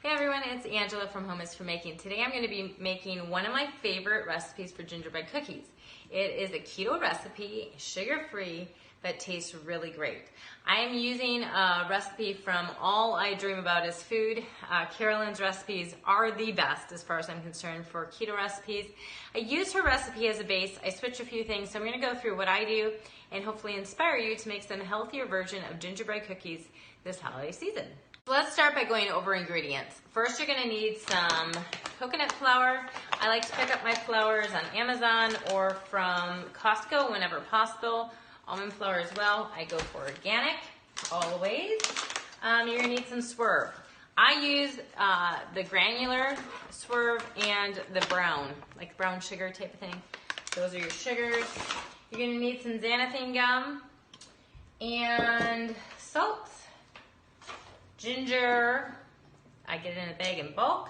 Hey everyone, it's Angela from Home is for Making. Today I'm going to be making one of my favorite recipes for gingerbread cookies. It is a keto recipe, sugar-free, that tastes really great. I am using a recipe from All I Dream About Is Food. Carolyn's recipes are the best as far as I'm concerned for keto recipes. I use her recipe as a base. I switch a few things, so I'm going to go through what I do and hopefully inspire you to make some healthier version of gingerbread cookies this holiday season. Let's start by going over ingredients. First, you're going to need some coconut flour. I like to pick up my flours on Amazon or from Costco whenever possible. Almond flour as well. I go for organic always. You're going to need some swerve. I use the granular swerve and the brown, like brown sugar type of thing. Those are your sugars. You're going to need some xanthan gum and salt. Ginger, I get it in a bag in bulk.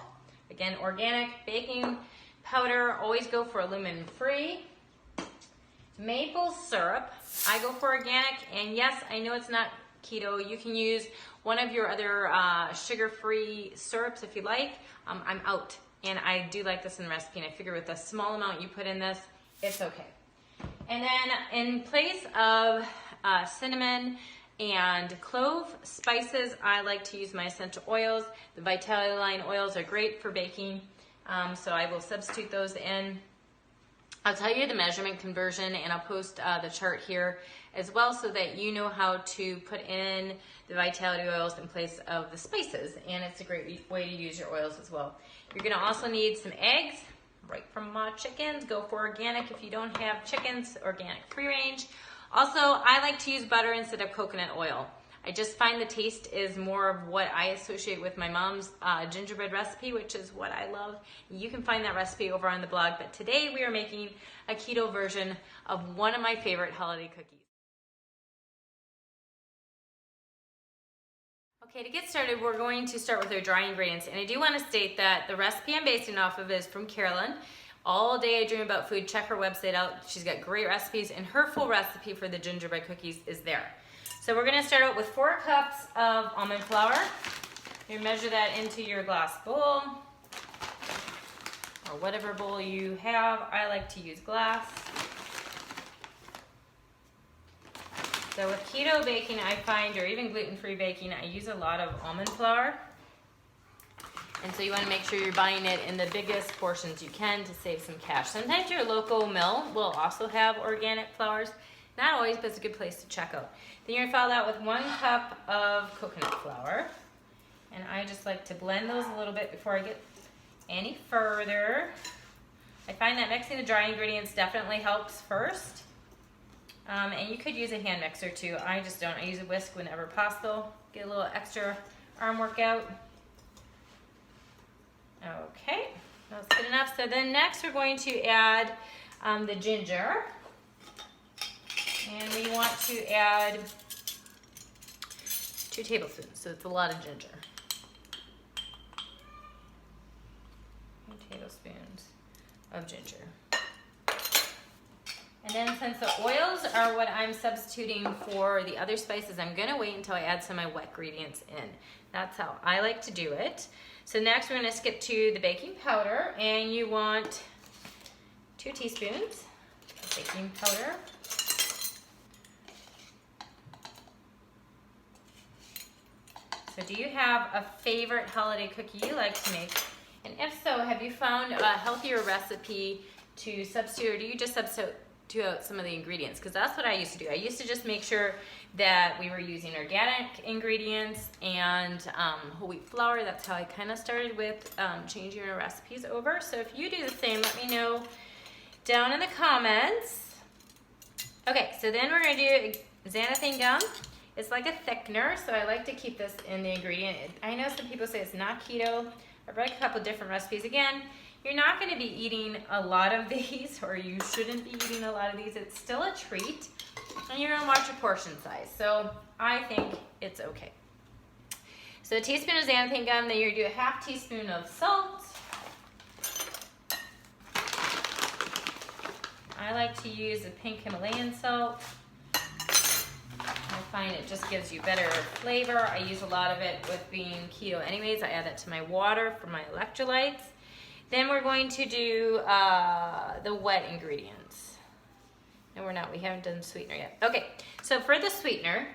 Again, organic. Baking powder, always go for aluminum free. Maple syrup, I go for organic, and yes, I know it's not keto. You can use one of your other sugar-free syrups if you like. I'm out, and I do like this in the recipe, and I figure with a small amount you put in this, it's okay. And then in place of cinnamon and clove spices, I like to use my essential oils. The Vitality Line oils are great for baking, so I will substitute those in. I'll tell you the measurement conversion, and I'll post the chart here as well so that you know how to put in the Vitality oils in place of the spices, and it's a great way to use your oils as well. You're going to also need some eggs, right from chickens. Go for organic if you don't have chickens, organic free range. Also, I like to use butter instead of coconut oil. I just find the taste is more of what I associate with my mom's gingerbread recipe, which is what I love. You can find that recipe over on the blog, but today we are making a keto version of one of my favorite holiday cookies. Okay, to get started, we're going to start with our dry ingredients, and I do want to state that the recipe I'm basing off of is from Carolyn. All Day I Dream About Food. Check her website out. She's got great recipes, and her full recipe for the gingerbread cookies is there. So we're going to start out with 4 cups of almond flour. You measure that into your glass bowl or whatever bowl you have. I like to use glass. So with keto baking, I find, or even gluten-free baking, I use a lot of almond flour. And so you want to make sure you're buying it in the biggest portions you can to save some cash. Sometimes your local mill will also have organic flours. Not always, but it's a good place to check out. Then you're going to follow that with 1 cup of coconut flour. And I just like to blend those a little bit before I get any further. I find that mixing the dry ingredients definitely helps first. And you could use a hand mixer too. I just don't. I use a whisk whenever possible. Get a little extra arm workout. Okay, that's good enough. So then next we're going to add the ginger. And we want to add 2 tablespoons, so it's a lot of ginger. 2 tablespoons of ginger. And then since the oils are what I'm substituting for the other spices, I'm going to wait until I add some of my wet ingredients in. That's how I like to do it. So next we're going to skip to the baking powder, and you want 2 teaspoons of baking powder. So do you have a favorite holiday cookie you like to make? And if so, have you found a healthier recipe to substitute, or do you just substitute out some of the ingredients? Because that's what I used to do. I used to just make sure that we were using organic ingredients and whole wheat flour. That's how I kind of started with changing our recipes over. So if you do the same, let me know down in the comments. Okay, so then we're going to do xanthan gum. It's like a thickener, so I like to keep this in the ingredient. I know some people say it's not keto. I've read a couple different recipes. Again, you're not going to be eating a lot of these, or you shouldn't be eating a lot of these. It's still a treat, and you're going to watch your portion size. So I think it's okay. So a teaspoon of xanthan gum, then you're going to do a ½ teaspoon of salt. I like to use the pink Himalayan salt. I find just gives you better flavor. I use a lot of it with being keto anyways. I add that to my water for my electrolytes. Then we're going to do the wet ingredients. No, we're not. We haven't done sweetener yet. Okay, so for the sweetener,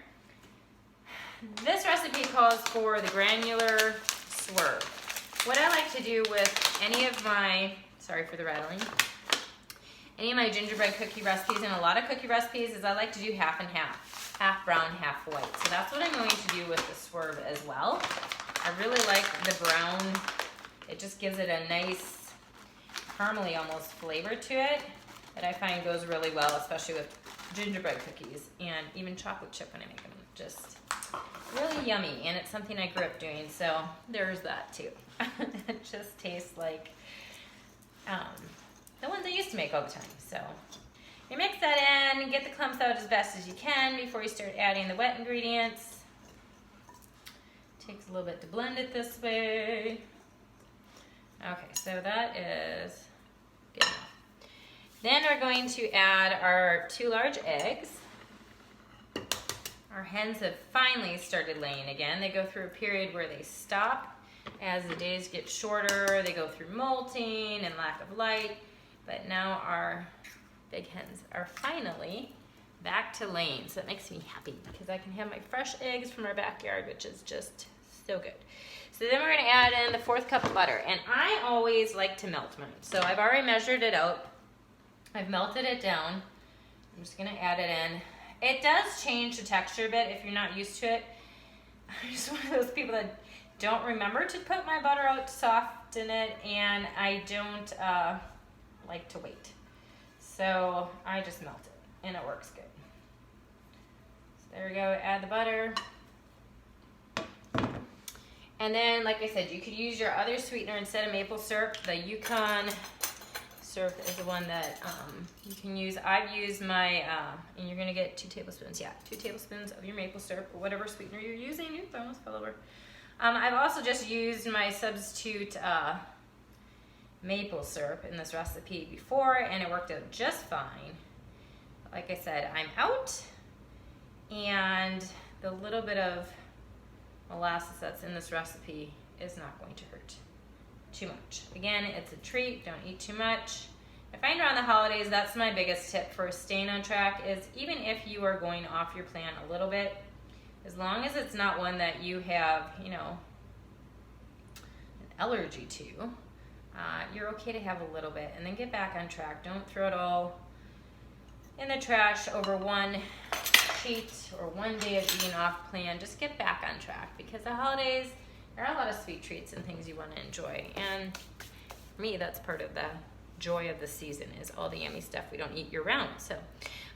this recipe calls for the granular swerve. What I like to do with any of my, sorry for the rattling, any of my gingerbread cookie recipes and a lot of cookie recipes is I like to do half and half. Half brown, half white. So that's what I'm going to do with the swerve as well. I really like the brown. It just gives it a nice caramely almost flavor to it that I find goes really well, especially with gingerbread cookies and even chocolate chip when I make them. Just really yummy, and it's something I grew up doing, so there's that too. It just tastes like the ones I used to make all the time. So you mix that in and get the clumps out as best as you can before you start adding the wet ingredients. Takes a little bit to blend it this way. Okay, so that is good enough. Then we're going to add our 2 large eggs. Our hens have finally started laying again. They go through a period where they stop. As the days get shorter, they go through molting and lack of light. But now our big hens are finally back to laying. So that makes me happy because I can have my fresh eggs from our backyard, which is just so good. So then we're gonna add in the 4th cup of butter. And I always like to melt mine. So I've already measured it out. I've melted it down. I'm just gonna add it in. It does change the texture a bit if you're not used to it. I'm just one of those people that don't remember to put my butter out to soften it, and I don't like to wait. So I just melt it, and it works good. So there we go, add the butter. And then, like I said, you could use your other sweetener instead of maple syrup. The Yukon syrup is the one that you can use. I've used my, and you're gonna get 2 tablespoons, yeah, 2 tablespoons of your maple syrup or whatever sweetener you're using. Oops, I almost fell over. I've also just used my substitute maple syrup in this recipe before, and it worked out just fine. Like I said, I'm out, and the little bit of molasses that's in this recipe is not going to hurt too much. Again, it's a treat, don't eat too much. I find around the holidays, that's my biggest tip for staying on track, is even if you are going off your plan a little bit, as long as it's not one that you have, you know, an allergy to, you're okay to have a little bit and then get back on track. Don't throw it all in the trash over one cheat or one day of being off plan. Just get back on track, because the holidays, there are a lot of sweet treats and things you want to enjoy. And for me, that's part of the joy of the season, is all the yummy stuff we don't eat year round. So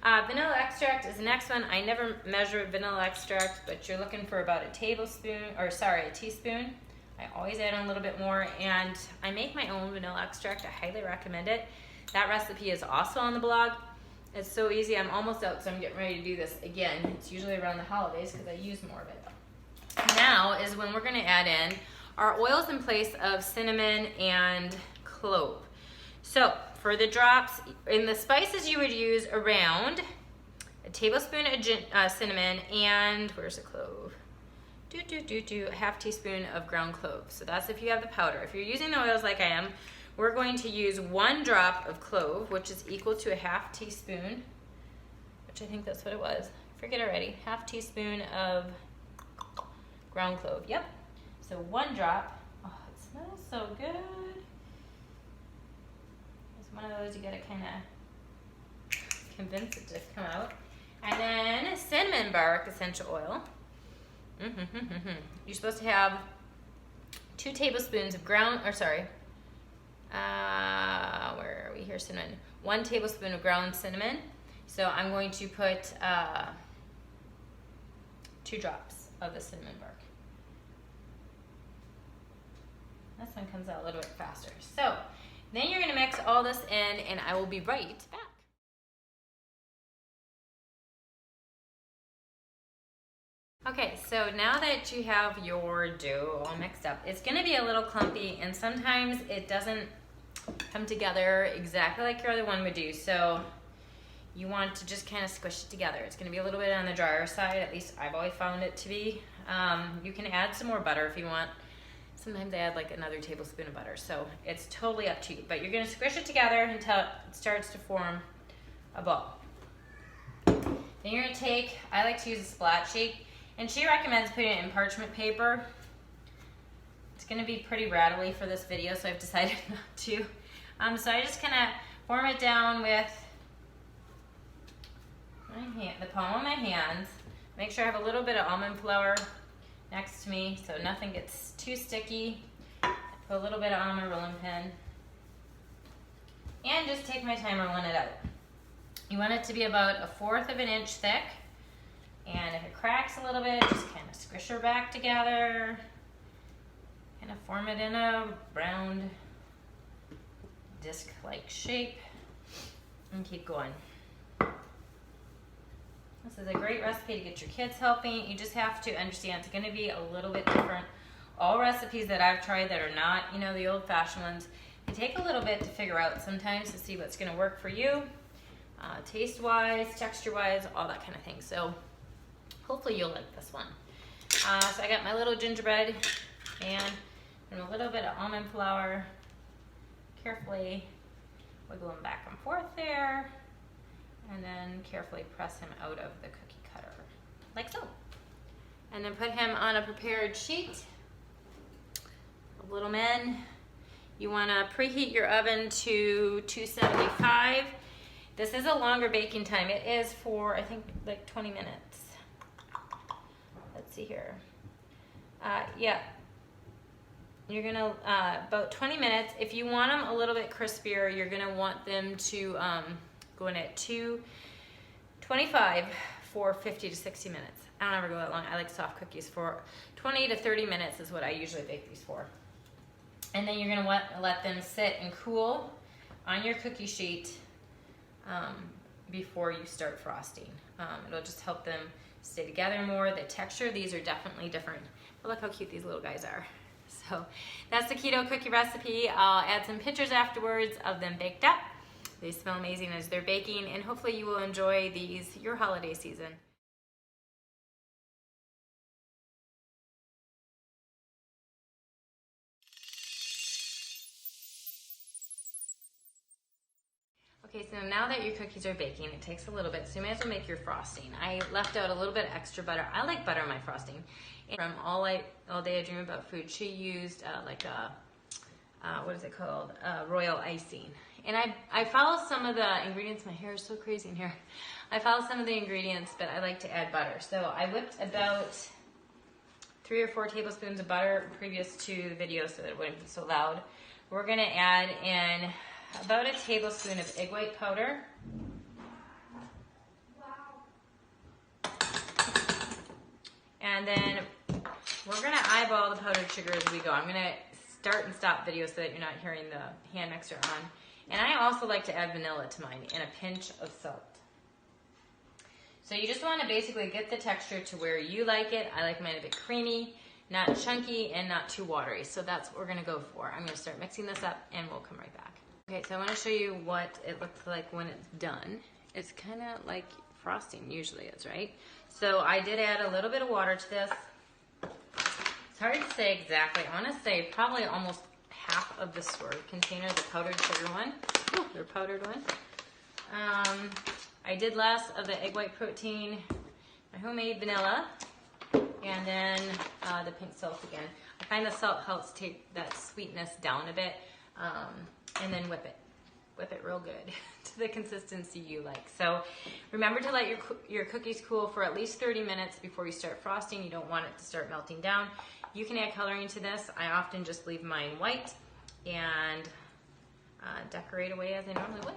vanilla extract is the next one. I never measure vanilla extract, but you're looking for about a teaspoon. I always add on a little bit more, and I make my own vanilla extract. I highly recommend it. That recipe is also on the blog. It's so easy. I'm almost out, so I'm getting ready to do this again. It's usually around the holidays because I use more of it. Now is when we're going to add in our oils in place of cinnamon and clove. So for the drops, in the spices you would use around a tablespoon of cinnamon and, where's the clove? A half teaspoon of ground clove. So that's if you have the powder. If you're using the oils like I am, we're going to use 1 drop of clove, which is equal to a half teaspoon, which I think that's what it was. Forget already. Half teaspoon of ground clove. Yep. So 1 drop. Oh, it smells so good. It's one of those you gotta kind of convince it to come out. And then cinnamon bark essential oil. You're supposed to have 2 tablespoons of ground, or sorry, where are we here? Cinnamon. 1 tablespoon of ground cinnamon. So I'm going to put 2 drops of the cinnamon bark. This one comes out a little bit faster. So then you're going to mix all this in, and I will be right back. Okay, so now that you have your dough all mixed up, it's going to be a little clumpy, and sometimes it doesn't come together exactly like your other one would do. So you want to just kind of squish it together. It's gonna be a little bit on the drier side, at least I've always found it to be. You can add some more butter if you want. Sometimes I add like another tablespoon of butter, so it's totally up to you. But you're gonna squish it together until it starts to form a ball. Then you're gonna take, I like to use a splat sheet, and she recommends putting it in parchment paper. It's gonna be pretty rattly for this video, so I've decided not to. So I just kind of form it down with my hand, the palm of my hands. Make sure I have a little bit of almond flour next to me so nothing gets too sticky. Put a little bit on my rolling pin. And just take my time rolling it out. You want it to be about 1/4 of an inch thick. And if it cracks a little bit, just kind of squish her back together. Kind of form it in a round disc-like shape. And keep going. This is a great recipe to get your kids helping. You just have to understand it's going to be a little bit different. All recipes that I've tried that are not, you know, the old-fashioned ones, they take a little bit to figure out sometimes to see what's going to work for you, taste-wise, texture-wise, all that kind of thing. So hopefully you'll like this one. So I got my little gingerbread and a little bit of almond flour. Carefully wiggle him back and forth there. And then carefully press him out of the cookie cutter, like so. And then put him on a prepared sheet. Little men, you wanna preheat your oven to 275. This is a longer baking time. It is for, I think, like 20 minutes. Let's see here. Yeah, you're gonna, about 20 minutes. If you want them a little bit crispier, you're gonna want them to, go in at 225 for 50 to 60 minutes. I don't ever go that long. I like soft cookies for 20 to 30 minutes is what I usually bake these for. And then you're gonna let them sit and cool on your cookie sheet before you start frosting. It'll just help them stay together more. The texture, these are definitely different. But look how cute these little guys are. So that's the keto cookie recipe. I'll add some pictures afterwards of them baked up. They smell amazing as they're baking, and hopefully you will enjoy these your holiday season. Okay, so now that your cookies are baking, it takes a little bit, so you may as well make your frosting. I left out a little bit of extra butter. I like butter in my frosting. And from All Day I Dream About Food, she used like a, what is it called? Royal icing. And I follow some of the ingredients. My hair is so crazy in here. I follow some of the ingredients, but I like to add butter. So I whipped about 3 or 4 tablespoons of butter previous to the video so that it wouldn't be so loud. We're gonna add in about a tablespoon of egg white powder. Wow. And then we're gonna eyeball the powdered sugar as we go. I'm gonna start and stop video so that you're not hearing the hand mixer on. And I also like to add vanilla to mine and a pinch of salt. So you just want to basically get the texture to where you like it. I like mine a bit creamy, not chunky, and not too watery. So that's what we're going to go for. I'm going to start mixing this up and we'll come right back. Okay, so I want to show you what it looks like when it's done. It's kind of like frosting usually is, right? So I did add a little bit of water to this. It's hard to say exactly. I want to say probably almost half of the store container, the powdered sugar one, the powdered one. I did less of the egg white protein, my homemade vanilla, and then the pink salt again. I find the salt helps take that sweetness down a bit, and then whip it real good to the consistency you like. So remember to let your cookies cool for at least 30 minutes before you start frosting. You don't want it to start melting down. You can add coloring to this. I often just leave mine white and decorate away as I normally would.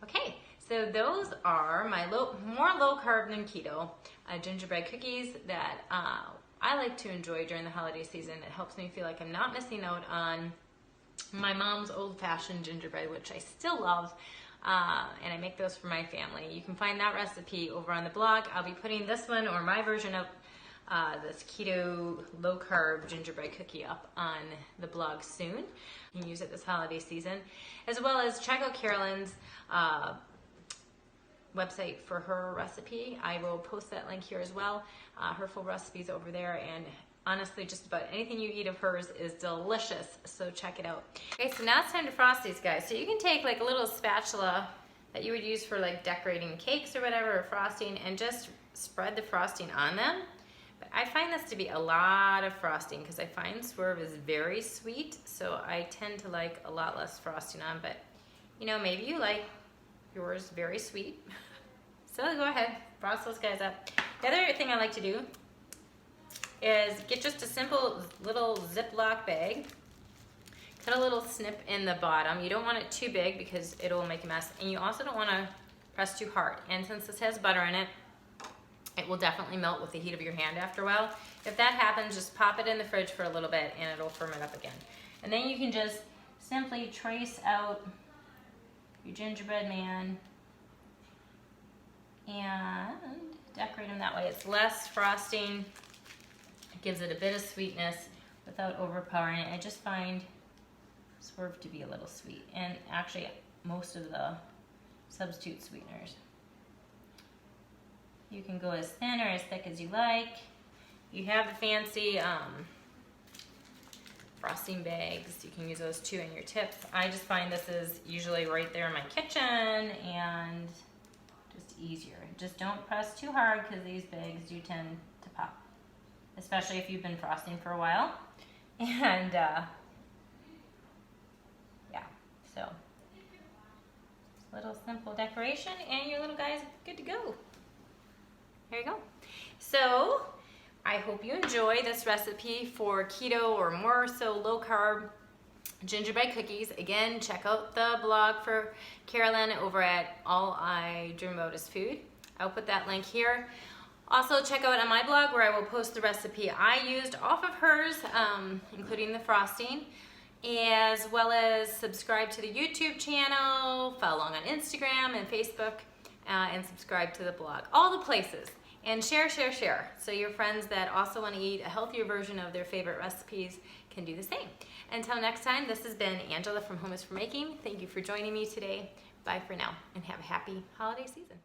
Okay, so those are my more low carb than keto gingerbread cookies that I like to enjoy during the holiday season. It helps me feel like I'm not missing out on my mom's old-fashioned gingerbread, which I still love, and I make those for my family. You can find that recipe over on the blog. I'll be putting this one or my version of this keto low-carb gingerbread cookie up on the blog soon. You can use it this holiday season, as well as check out Carolyn's website for her recipe. I will post that link here as well. Her full recipe's over there, and honestly, just about anything you eat of hers is delicious, so check it out. Okay, so now it's time to frost these guys. So you can take like a little spatula that you would use for like decorating cakes or whatever, or frosting, and just spread the frosting on them. But I find this to be a lot of frosting because I find Swerve is very sweet, so I tend to like a lot less frosting on, but you know, maybe you like yours very sweet. So go ahead, frost those guys up. The other thing I like to do is get just a simple little Ziploc bag, cut a little snip in the bottom. You don't want it too big because it'll make a mess, and you also don't want to press too hard. And since this has butter in it, it will definitely melt with the heat of your hand after a while. If that happens, just pop it in the fridge for a little bit and it'll firm it up again. And then you can just simply trace out your gingerbread man and decorate them that way. It's less frosting, it gives it a bit of sweetness without overpowering it. I just find Swerve to be a little sweet, and actually most of the substitute sweeteners. You can go as thin or as thick as you like. You have the fancy frosting bags. You can use those too in your tips. I just find this is usually right there in my kitchen and just easier. Just don't press too hard because these bags do tend to pop, especially if you've been frosting for a while. And yeah, so little simple decoration and your little guy's good to go. There you go. So I hope you enjoy this recipe for keto or more so low carb gingerbread cookies. Again, check out the blog for Carolyn over at All I Dream About Is Food. I'll put that link here. Also check out on my blog where I will post the recipe I used off of hers, including the frosting, as well as subscribe to the YouTube channel, follow along on Instagram and Facebook, and subscribe to the blog. All the places. And share, so your friends that also want to eat a healthier version of their favorite recipes can do the same. Until next time, this has been Angela from Home is for Making. Thank you for joining me today. Bye for now, and have a happy holiday season.